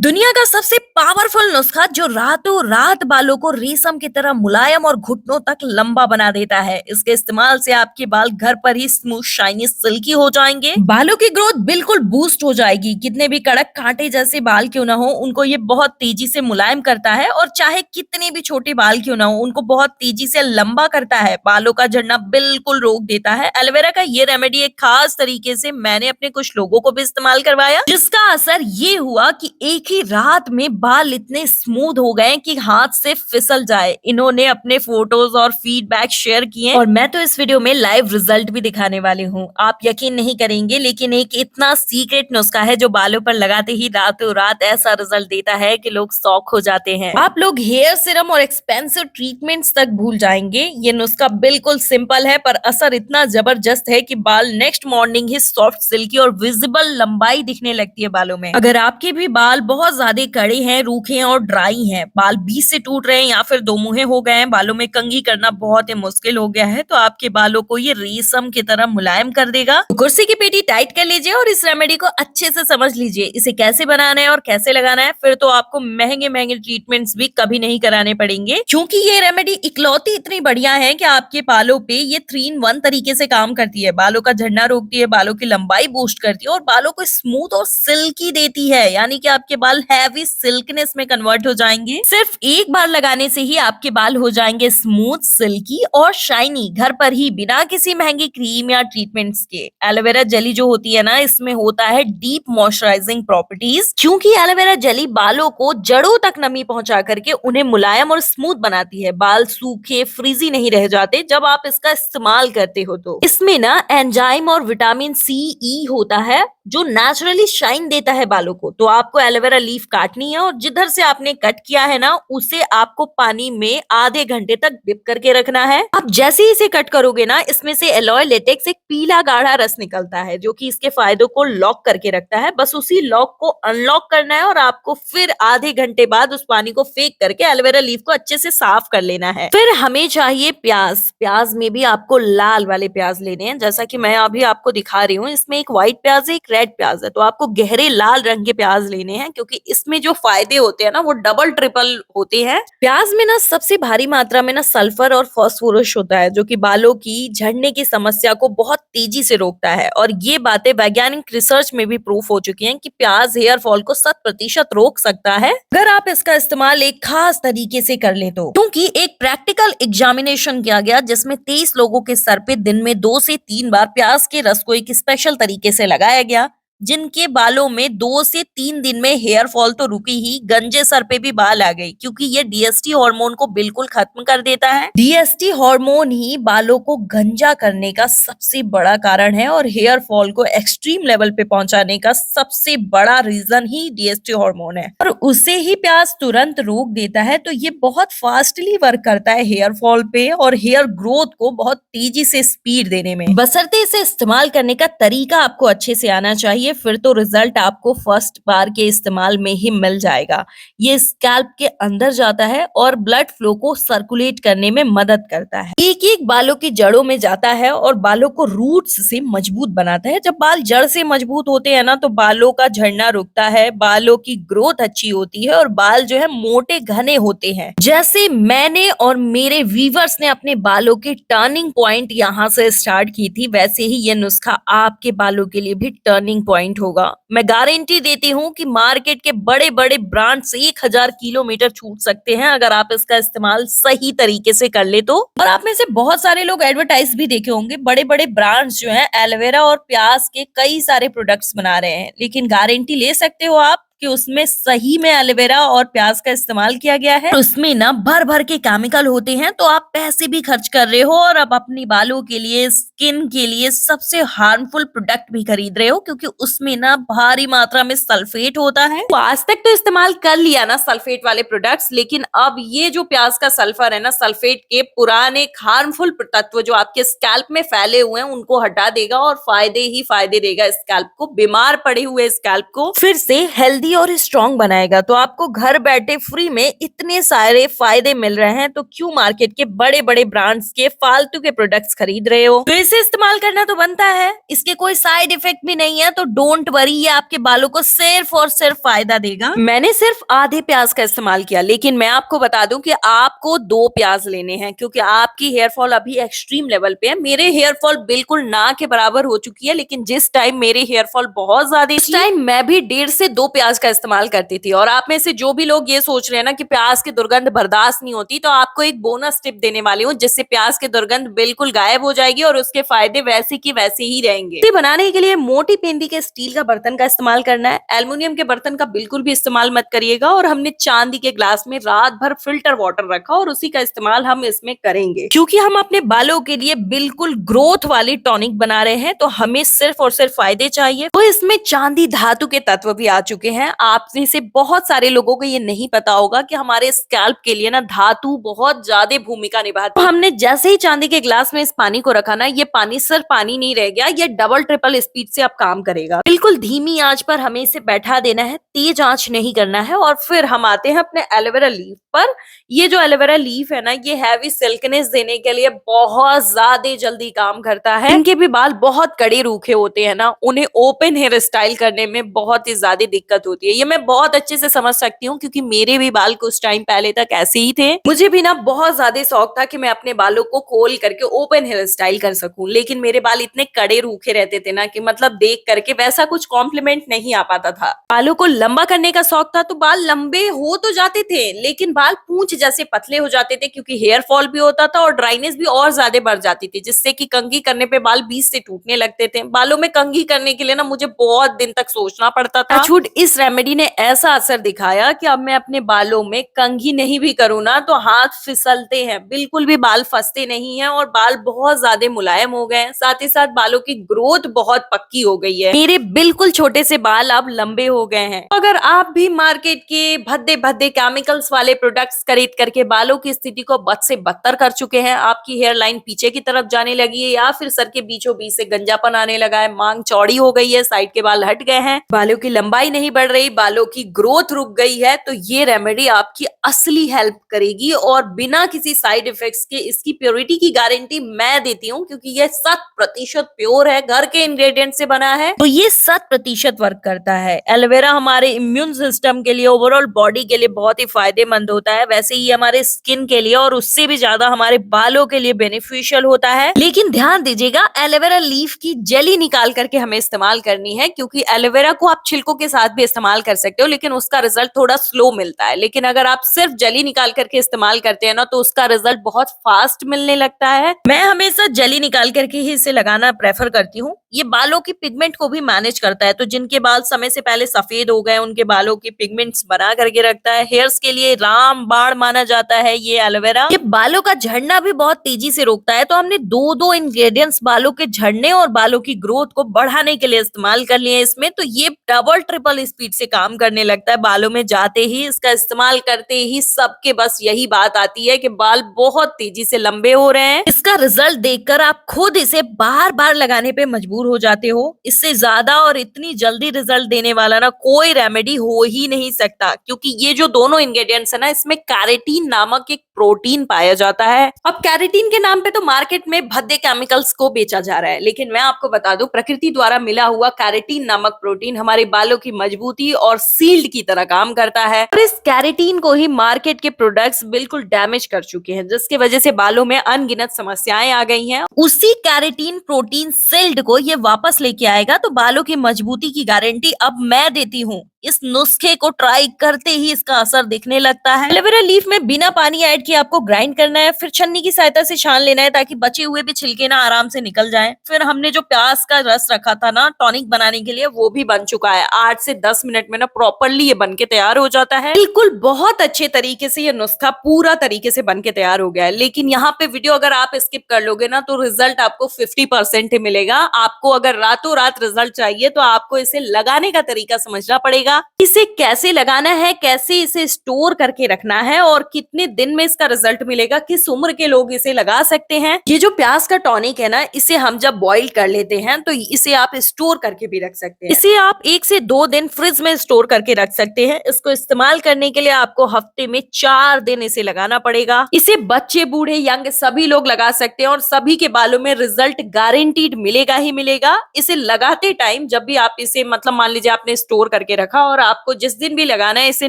दुनिया का सबसे पावरफुल नुस्खा जो रातों रात बालों को रेशम की तरह मुलायम और घुटनों तक लंबा बना देता है। इसके इस्तेमाल से आपके बाल घर पर ही स्मूथ शाइनी सिल्की हो जाएंगे। बालों की ग्रोथ बिल्कुल बूस्ट हो जाएगी। कितने भी कड़क कांटे जैसे बाल क्यों ना हो, उनको ये बहुत तेजी से मुलायम करता है और चाहे कितने भी छोटे बाल क्यों ना हो, उनको बहुत तेजी से लंबा करता है। बालों का झड़ना बिल्कुल रोक देता है। एलोवेरा का ये रेमेडी एक खास तरीके से मैंने अपने कुछ लोगों को भी इस्तेमाल करवाया, जिसका असर ये हुआ कि एक ही रात में बाल इतने स्मूथ हो गए कि हाथ से फिसल जाए। इन्होंने अपने फोटोज और फीडबैक शेयर किए और मैं तो इस वीडियो में लाइव रिजल्ट भी दिखाने वाली हूँ। आप यकीन नहीं करेंगे, लेकिन एक इतना सीक्रेट नुस्खा है जो बालों पर लगाते ही रातों रात ऐसा रिजल्ट देता है कि लोग शॉक हो जाते हैं। आप लोग हेयर सिरम और एक्सपेंसिव ट्रीटमेंट्स तक भूल जाएंगे। ये नुस्खा बिल्कुल सिंपल है, पर असर इतना जबरदस्त है कि बाल नेक्स्ट मॉर्निंग ही सॉफ्ट, सिल्की और विजिबल लंबाई दिखने लगती है बालों में। अगर आपके भी बाल बहुत ज्यादा कड़े हैं, रूखे हैं और ड्राई हैं, बाल बीच से टूट रहे हैं या फिर दो मुहे हो गए हैं, बालों में कंघी करना बहुत ही मुश्किल हो गया है, तो आपके बालों को ये रेशम की तरह मुलायम कर देगा। तो कुर्सी की पेटी टाइट कर लीजिए और इस रेमेडी को अच्छे से समझ लीजिए। इसे कैसे बनाना है और कैसे लगाना है, फिर तो आपको महंगे महंगे ट्रीटमेंट्स भी कभी नहीं कराने पड़ेंगे, क्योंकि ये रेमेडी इकलौती इतनी बढ़िया है कि आपके बालों पे ये 3 in 1 तरीके से काम करती है। बालों का झड़ना रोकती है, बालों की लंबाई बूस्ट करती है और बालों को स्मूथ और सिल्की देती है, यानी कि आपके बाल हैवी सिल्कनेस में कन्वर्ट हो जाएंगे। सिर्फ एक बार लगाने से ही आपके बाल हो जाएंगे स्मूथ, सिल्की और शाइनी, घर पर ही, बिना किसी महंगी क्रीम या ट्रीटमेंट्स के। एलोवेरा जेली जो होती है ना, इसमें होता है डीप मॉइस्चराइजिंग प्रॉपर्टीज, क्योंकि एलोवेरा जेली बालों को जड़ों तक नमी पहुंचा करके उन्हें मुलायम और स्मूथ बनाती है। बाल सूखे फ्रीजी नहीं रह जाते जब आप इसका इस्तेमाल करते हो। तो इसमें ना एंजाइम और विटामिन सी, ई होता है जो नेचुरली शाइन देता है बालों को। तो आपको एलोवेरा लीफ काटनी है और जिधर से आपने कट किया है ना, उसे आपको पानी में आधे घंटे तक डिप करके रखना है। अब जैसे ही इसे कट करोगे ना, इसमें से एलॉय लेटेक्स एक पीला गाढ़ा रस निकलता है जो कि इसके फायदों को लॉक करके रखता है। बस उसी लॉक को अनलॉक करना है और आपको फिर आधे घंटे बाद उस पानी को फेंक करके एलोवेरा लीफ को अच्छे से साफ कर लेना है। फिर हमें चाहिए प्याज। प्याज में भी आपको लाल वाले प्याज लेने हैं, जैसा कि मैं अभी आपको दिखा रही हूँ। इसमें एक व्हाइट प्याज है, एक रेड प्याज है, तो आपको गहरे लाल रंग के प्याज लेने हैं, क्योंकि इसमें जो फायदे होते हैं ना, वो डबल ट्रिपल होते हैं। प्याज में ना सबसे भारी मात्रा में ना सल्फर और फास्फोरस होता है, जो कि बालों की झड़ने की समस्या को बहुत तेजी से रोकता है। और ये बातें वैज्ञानिक रिसर्च में भी प्रूफ हो चुकी हैं कि प्याज हेयर फॉल को 100% रोक सकता है, अगर आप इसका इस्तेमाल एक खास तरीके से कर ले तो। क्योंकि एक प्रैक्टिकल एग्जामिनेशन किया गया जिसमें 23 लोगों के सर पे दिन में 2 से 3 बार प्याज के रस को एक स्पेशल तरीके से लगाया गया, जिनके बालों में 2 से 3 दिन में हेयर फॉल तो रुकी ही, गंजे सर पे भी बाल आ गए, क्योंकि ये डीएसटी हार्मोन को बिल्कुल खत्म कर देता है। डीएसटी हार्मोन ही बालों को गंजा करने का सबसे बड़ा कारण है और हेयर फॉल को एक्सट्रीम लेवल पे पहुंचाने का सबसे बड़ा रीजन ही डीएसटी हार्मोन है, और उसे ही प्याज तुरंत रोक देता है। तो ये बहुत फास्टली वर्क करता है हेयर फॉल पे और हेयर ग्रोथ को बहुत तेजी से स्पीड देने में। बशर्ते इसे इस्तेमाल करने का तरीका आपको अच्छे से आना चाहिए, फिर तो रिजल्ट आपको फर्स्ट बार के इस्तेमाल में ही मिल जाएगा। ये स्कैल्प के अंदर जाता है और ब्लड फ्लो को सर्कुलेट करने में मदद करता है, एक एक बालों की जड़ों में जाता है और बालों को रूट्स से मजबूत बनाता है। जब बाल जड़ से मजबूत होते हैं ना, तो बालों का झड़ना रुकता है, बालों की ग्रोथ अच्छी होती है और बाल जो है मोटे घने होते हैं। जैसे मैंने और मेरे व्यूअर्स ने अपने बालों के टर्निंग पॉइंट यहाँ से स्टार्ट की थी, वैसे ही ये नुस्खा आपके बालों के लिए भी टर्निंग पॉइंट होगा। मैं गारंटी देती हूँ कि मार्केट के बड़े बड़े ब्रांड्स 1000 किलोमीटर छूट सकते हैं अगर आप इसका इस्तेमाल सही तरीके से कर ले तो। और आप में से बहुत सारे लोग एडवर्टाइज भी देखे होंगे, बड़े बड़े ब्रांड्स जो हैं एलोवेरा और प्याज के कई सारे प्रोडक्ट्स बना रहे हैं, लेकिन गारंटी ले सकते हो आप कि उसमें सही में एलोवेरा और प्याज का इस्तेमाल किया गया है। उसमें ना भर भर के केमिकल होते हैं, तो आप पैसे भी खर्च कर रहे हो और अब अपनी बालों के लिए, स्किन के लिए सबसे हार्मफुल प्रोडक्ट भी खरीद रहे हो, क्योंकि उसमें ना भारी मात्रा में सल्फेट होता है। तो आज तक तो इस्तेमाल कर लिया ना सल्फेट वाले प्रोडक्ट्स, लेकिन अब ये जो प्याज का सल्फर है ना, सल्फेट के पुराने हार्मफुल तत्व जो आपके स्कैल्प में फैले हुए हैं, उनको हटा देगा और फायदे ही फायदे देगा स्कैल्प को, बीमार पड़े हुए स्कैल्प को फिर से हेल्दी हेल्दी और स्ट्रॉन्ग बनाएगा। तो आपको घर बैठे फ्री में इतने सारे फायदे मिल रहे हैं, तो क्यों मार्केट के बड़े बड़े ब्रांड्स के फालतू के प्रोडक्ट्स खरीद रहे हो? तो इसे इस्तेमाल करना तो बनता है, इसके कोई साइड इफेक्ट भी नहीं है, तो डोंट वरी, ये आपके बालों को सिर्फ और सिर्फ फायदा देगा। मैंने सिर्फ आधे प्याज का इस्तेमाल किया, लेकिन मैं आपको बता दूं कि आपको 2 प्याज लेने हैं, क्योंकि आपकी हेयर फॉल अभी एक्सट्रीम लेवल पे है। मेरे हेयर फॉल बिल्कुल ना के बराबर हो चुकी है, लेकिन जिस टाइम मेरे हेयर फॉल बहुत ज्यादा, इस टाइम मैं भी 1.5 से 2 प्याज का इस्तेमाल करती थी। और आप में से जो भी लोग ये सोच रहे हैं ना कि प्याज की दुर्गंध बर्दाश्त नहीं होती, तो आपको एक बोनस टिप देने वाली हूँ, जिससे प्याज की दुर्गंध बिल्कुल गायब हो जाएगी और उसके फायदे वैसे की वैसे ही रहेंगे। इसे बनाने के लिए मोटी पेंदी के स्टील का बर्तन का इस्तेमाल करना है। एल्युमिनियम के बर्तन का बिल्कुल भी इस्तेमाल मत करिएगा। और हमने चांदी के ग्लास में रात भर फिल्टर वाटर रखा और उसी का इस्तेमाल हम इसमें करेंगे, क्योंकि हम अपने बालों के लिए बिल्कुल ग्रोथ वाली टॉनिक बना रहे हैं, तो हमें सिर्फ और सिर्फ फायदे चाहिए। तो इसमें चांदी धातु के तत्व भी आ चुके हैं। आप में से बहुत सारे लोगों को ये नहीं पता होगा कि हमारे स्कैल्प के लिए ना धातु बहुत ज्यादा भूमिका निभाती है। तो हमने जैसे ही चांदी के ग्लास में इस पानी को रखा ना, ये पानी सिर्फ पानी नहीं रह गया, ये डबल ट्रिपल स्पीड से अब काम करेगा। बिल्कुल धीमी आंच पर हमें इसे बैठा देना है, तेज आंच नहीं करना है। और फिर हम आते हैं अपने एलोवेरा लीफ पर। ये जो एलोवेरा लीफ है ना, ये हैवी सिल्कनेस देने के लिए बहुत ज्यादा जल्दी काम करता है। इनके भी बाल बहुत कड़े रूखे होते हैं ना, उन्हें ओपन हेयर स्टाइल करने में बहुत ही ज्यादा दिक्कत होती है। ये मैं बहुत अच्छे से समझ सकती हूँ, क्योंकि मेरे भी बाल कुछ टाइम पहले तक ऐसे ही थे। मुझे भी ना बहुत ज्यादा शौक था कि मैं अपने बालों को खोल करके ओपन हेयर स्टाइल कर सकूं, लेकिन मेरे बाल इतने कड़े रूखे रहते थे ना कि मतलब देख करके वैसा कुछ कॉम्प्लीमेंट नहीं आ पाता था। बालों को लंबा करने का शौक था, तो बाल लंबे हो तो जाते थे, लेकिन बाल पूंछ जैसे पतले हो जाते थे, क्योंकि हेयर फॉल भी होता था और ड्राइनेस भी और ज्यादा बढ़ जाती थी, जिससे कि कंघी करने पे बाल बीच से टूटने लगते थे। बालों में कंघी करने के लिए ना मुझे बहुत दिन तक सोचना पड़ता था। छूट इस रेमेडी ने ऐसा असर दिखाया कि अब मैं अपने बालों में कंघी नहीं भी करूँ ना, तो हाथ फिसलते हैं, बिल्कुल भी बाल फंसते नहीं है और बाल बहुत ज्यादा मुलायम हो गए हैं। साथ ही साथ बालों की ग्रोथ बहुत पक्की हो गई है। मेरे बिल्कुल छोटे से बाल अब लंबे हो गए हैं। अगर आप भी मार्केट के भद्दे भद्दे केमिकल्स वाले प्रोडक्ट्स खरीद करके बालों की स्थिति को बद से बदतर कर चुके हैं, आपकी हेयर लाइन पीछे की तरफ जाने लगी है, या फिर सर के बीचों बीच से गंजापन आने लगा है, मांग चौड़ी हो गई है, साइड के बाल हट गए हैं, बालों की लंबाई नहीं बढ़ रही, बालों की ग्रोथ रुक गई है, तो ये रेमेडी आपकी असली हेल्प करेगी। और बिना किसी साइड इफेक्ट्स के इसकी प्योरिटी की गारंटी मैं देती हूँ, क्योंकि ये 100% प्योर है, घर के इंग्रेडिएंट से बना है, तो ये 100% वर्क करता है। एलोवेरा हमारे इम्यून सिस्टम के लिए, ओवरऑल बॉडी के लिए बहुत ही फायदेमंद होता है। वैसे ही हमारे स्किन के लिए और उससे भी ज्यादा हमारे बालों के लिए बेनिफिशियल होता है। लेकिन ध्यान दीजिएगा, एलोवेरा लीफ की जेली निकाल करके हमें इस्तेमाल करनी है, क्योंकि एलोवेरा को आप छिलकों के साथ भी इस्तेमाल कर सकते हो, लेकिन उसका रिजल्ट थोड़ा स्लो मिलता है। लेकिन अगर आप सिर्फ जेली निकाल करके इस्तेमाल करते हैं ना, तो उसका रिजल्ट बहुत फास्ट मिलने लगता है। मैं हमेशा जेली निकाल करके ही इसे लगाना प्रेफर करती हूँ। ये बालों की पिगमेंट को भी मैनेज करता है, तो जिनके बाल समय से पहले सफेद हो गए, उनके बालों की पिगमेंट्स बना करके रखता है। हेयर्स के लिए रामबाण माना जाता है ये एलोवेरा। ये बालों का झड़ना भी बहुत तेजी से रोकता है। तो हमने दो इंग्रेडिएंट्स बालों के झड़ने और बालों की ग्रोथ को बढ़ाने के लिए इस्तेमाल कर लिए इसमें, तो ये डबल ट्रिपल स्पीड से काम करने लगता है। बालों में जाते ही, इसका इस्तेमाल करते ही सबके बस यही बात आती है कि बाल बहुत तेजी से लंबे हो रहे हैं। इसका रिजल्ट देखकर आप खुद इसे बार बार लगाने पे मजबूर हो जाते हो। इससे ज्यादा और इतनी जल्दी रिजल्ट देने वाला ना कोई रेमेडी हो ही नहीं सकता, क्योंकि ये जो दोनों इंग्रेडिएंट्स है ना, इसमें कैरेटीन नामक एक प्रोटीन पाया जाता है। अब कैरेटीन के नाम पे तो मार्केट में भद्दे केमिकल्स को बेचा जा रहा है, लेकिन मैं आपको बता दूं, प्रकृति द्वारा मिला हुआ कैरेटीन नामक प्रोटीन हमारे बालों की मजबूती और सील्ड की तरह काम करता है। और इस कैरेटीन को ही मार्केट के प्रोडक्ट्स बिल्कुल डैमेज कर चुके हैं, जिसकी वजह से बालों में अनगिनत समस्याएं आ गई हैं। उसी कैरेटीन प्रोटीन सील्ड को ये वापस लेके आएगा, तो बालों की मजबूती की गारंटी अब मैं देती हूँ। इस नुस्खे को ट्राई करते ही इसका असर दिखने लगता है। एलोवेरा लीफ में बिना पानी ऐड किए आपको ग्राइंड करना है, फिर छन्नी की सहायता से छान लेना है, ताकि बचे हुए भी छिलके ना आराम से निकल जाएं। फिर हमने जो प्याज का रस रखा था ना टॉनिक बनाने के लिए, वो भी बन चुका है। 8 से 10 मिनट में ना प्रॉपरली ये बन के तैयार हो जाता है। बिल्कुल बहुत अच्छे तरीके से ये नुस्खा पूरा तरीके से बन के तैयार हो गया है। लेकिन यहाँ पे वीडियो अगर आप स्किप कर लोगे ना, तो रिजल्ट आपको 50% ही मिलेगा। आप आपको अगर रातों रात रिजल्ट चाहिए तो आपको इसे लगाने का तरीका समझना पड़ेगा। इसे कैसे लगाना है, कैसे इसे स्टोर करके रखना है और कितने दिन में इसका रिजल्ट मिलेगा, किस उम्र के लोग इसे लगा सकते हैं। ये जो प्याज का टॉनिक है ना, इसे हम जब बॉईल कर लेते हैं तो इसे आप स्टोर करके भी रख सकते हैं। इसे आप 1 से 2 दिन फ्रिज में स्टोर करके रख सकते हैं। इसको इस्तेमाल करने के लिए आपको हफ्ते में 4 दिन इसे लगाना पड़ेगा। इसे बच्चे, बूढ़े, यंग सभी लोग लगा सकते हैं और सभी के बालों में रिजल्ट गारंटीड मिलेगा ही मिलेगा। इसे लगाते टाइम जब भी आप इसे मतलब मान लीजिए आपने स्टोर करके रखा और आपको जिस दिन भी लगाना है इसे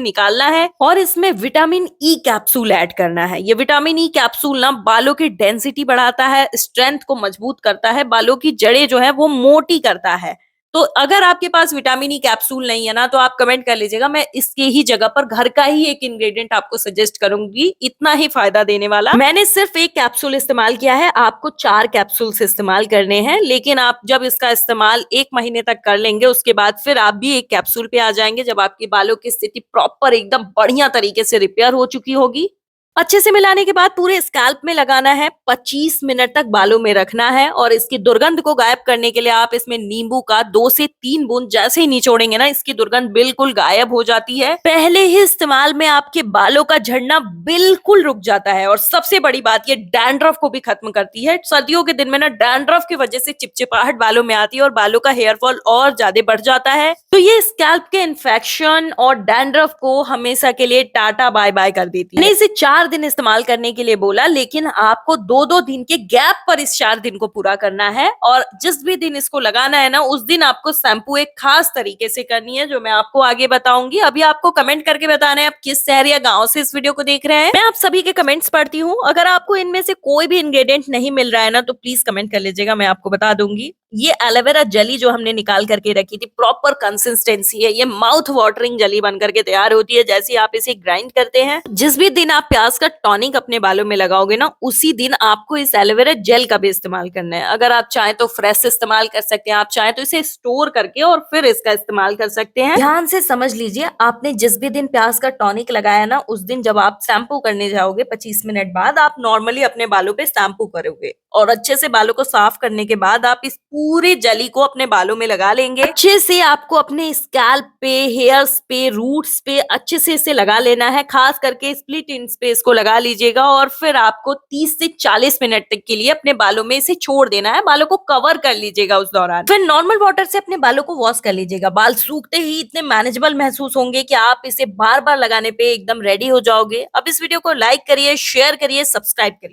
निकालना है और इसमें विटामिन ई कैप्सूल ऐड करना है। ये विटामिन ई कैप्सूल ना बालों की डेंसिटी बढ़ाता है, स्ट्रेंथ को मजबूत करता है, बालों की जड़ें जो है वो मोटी करता है। तो अगर आपके पास विटामिन ई कैप्सूल नहीं है ना तो आप कमेंट कर लीजिएगा, मैं इसके ही जगह पर घर का ही एक इंग्रेडिएंट आपको सजेस्ट करूंगी, इतना ही फायदा देने वाला। मैंने सिर्फ 1 कैप्सूल इस्तेमाल किया है, आपको 4 कैप्सूल्स इस्तेमाल करने हैं। लेकिन आप जब इसका इस्तेमाल 1 महीने तक कर लेंगे उसके बाद फिर आप भी 1 कैप्सूल पे आ जाएंगे जब आपके बालों की स्थिति प्रॉपर एकदम बढ़िया तरीके से रिपेयर हो चुकी होगी। अच्छे से मिलाने के बाद पूरे स्कैल्प में लगाना है, 25 मिनट तक बालों में रखना है और इसकी दुर्गंध को गायब करने के लिए आप इसमें नींबू का 2 से 3 बूंद जैसे ही निचोड़ेंगे ना, इसकी दुर्गंध बिल्कुल गायब हो जाती है। पहले ही इस्तेमाल में आपके बालों का झड़ना बिल्कुल रुक जाता है और सबसे बड़ी बात ये डैंड्रफ को भी खत्म करती है। सर्दियों के दिन में ना डैंड्रफ की वजह से चिपचिपाहट बालों में आती है और बालों का हेयर फॉल और ज्यादा बढ़ जाता है। तो ये स्कैल्प के इन्फेक्शन और डैंड्रफ को हमेशा के लिए टाटा बाय बाय कर देती है। मैंने इसे 4 दिन इस्तेमाल करने के लिए बोला, लेकिन आपको 2-2 दिन के गैप पर इस 4 दिन को पूरा करना है और जिस भी दिन इसको लगाना है ना उस दिन आपको शैम्पू एक खास तरीके से करनी है जो मैं आपको आगे बताऊंगी। अभी आपको कमेंट करके बताना है आप किस शहर या गांव से इस वीडियो को देख रहे हैं। मैं आप सभी के कमेंट्स पढ़ती हूँ। अगर आपको इनमें से कोई भी इंग्रेडिएंट नहीं मिल रहा है ना तो प्लीज कमेंट कर लीजिएगा, मैं आपको बता दूंगी। ये एलोवेरा जेली जो हमने निकाल करके रखी थी प्रॉपर कंसिस्टेंसी है, ये माउथ वाटरिंग जेली बन करके तैयार होती है। जैसे आप इसे ग्राइंड करते हैं, जिस भी दिन आप प्याज का टॉनिक अपने बालों में लगाओगे ना उसी दिन आपको इस एलोवेरा जेल का भी इस्तेमाल करना है। अगर आप चाहें तो फ्रेश इस्तेमाल कर सकते हैं, आप चाहें तो इसे स्टोर करके और फिर इसका इस्तेमाल कर सकते हैं। ध्यान से समझ लीजिए, आपने जिस भी दिन प्याज का टॉनिक लगाया ना उस दिन जब आप शैम्पू करने जाओगे 25 मिनट बाद आप नॉर्मली अपने बालों पे शैम्पू करोगे और अच्छे से बालों को साफ करने के बाद आप इस पूरी जली को अपने बालों में लगा लेंगे। अच्छे से आपको अपने स्कैल्प पे, हेयर्स पे, रूट्स पे अच्छे से इसे लगा लेना है। खास करके स्प्लिट एंड्स पे इसको लगा लीजिएगा और फिर आपको 30 से 40 मिनट तक के लिए अपने बालों में इसे छोड़ देना है। बालों को कवर कर लीजिएगा उस दौरान। फिर नॉर्मल वाटर से अपने बालों को वॉश कर लीजिएगा। बाल सूखते ही इतने मैनेजेबल महसूस होंगे कि आप इसे बार बार लगाने पे एकदम रेडी हो जाओगे। अब इस वीडियो को लाइक करिए, शेयर करिए, सब्सक्राइब करिए।